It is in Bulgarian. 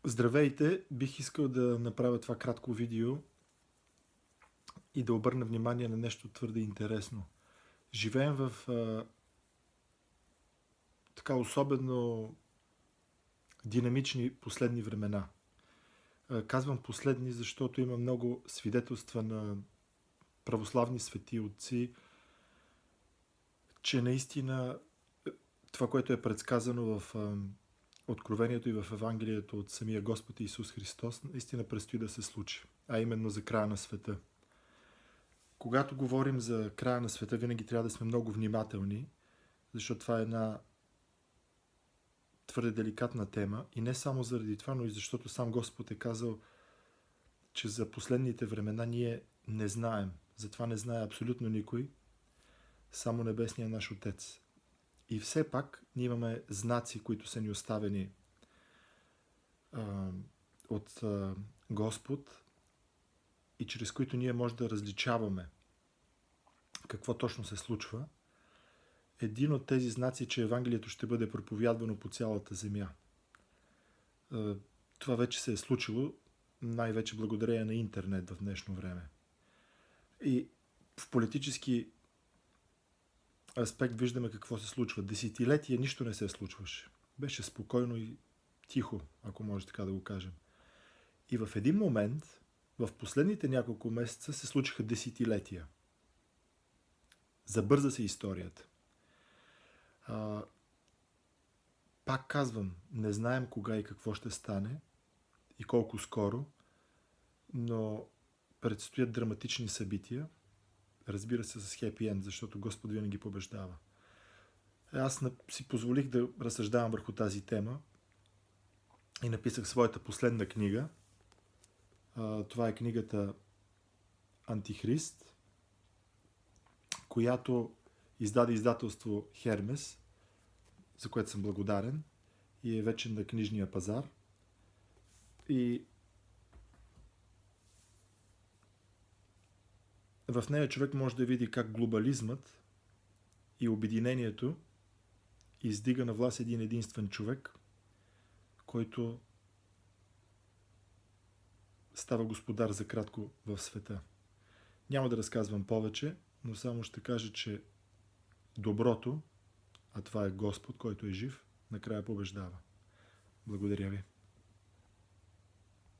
Здравейте! Бих искал да направя това кратко видео и да обърна внимание на нещо твърде интересно. Живеем в така особено динамични последни времена. Казвам последни, защото има много свидетелства на православни свети отци, че наистина това, което е предсказано в Откровението и в Евангелието от самия Господ Исус Христос, наистина предстои да се случи, а именно за края на света. Когато говорим за края на света, винаги трябва да сме много внимателни, защото това е една твърде деликатна тема и не само заради това, но и защото сам Господ е казал, че за последните времена ние не знаем. Затова не знае абсолютно никой, само Небесният наш Отец. И все пак ние имаме знаци, които са ни оставени от Господ и чрез които ние може да различаваме какво точно се случва. Един от тези знаци е, че Евангелието ще бъде проповядвано по цялата земя. Това вече се е случило, най-вече благодарение на интернет в днешно време. И в политически аспект виждаме какво се случва. Десетилетия нищо не се случваше. Беше спокойно и тихо, ако може така да го кажем. И в един момент, в последните няколко месеца, се случиха десетилетия. Забърза се историята. Пак казвам, не знаем кога и какво ще стане и колко скоро, но предстоят драматични събития, разбира се с хепи енд, защото Господ винаги побеждава. Аз си позволих да разсъждавам върху тази тема и написах своята последна книга. Това е книгата Антихрист, която издаде издателство Хермес, за което съм благодарен и е вече на книжния пазар. И в нея човек може да види как глобализмът и обединението издига на власт един единствен човек, който става господар за кратко в света. Няма да разказвам повече, но само ще кажа, че доброто, а това е Господ, който е жив, накрая побеждава. Благодаря ви.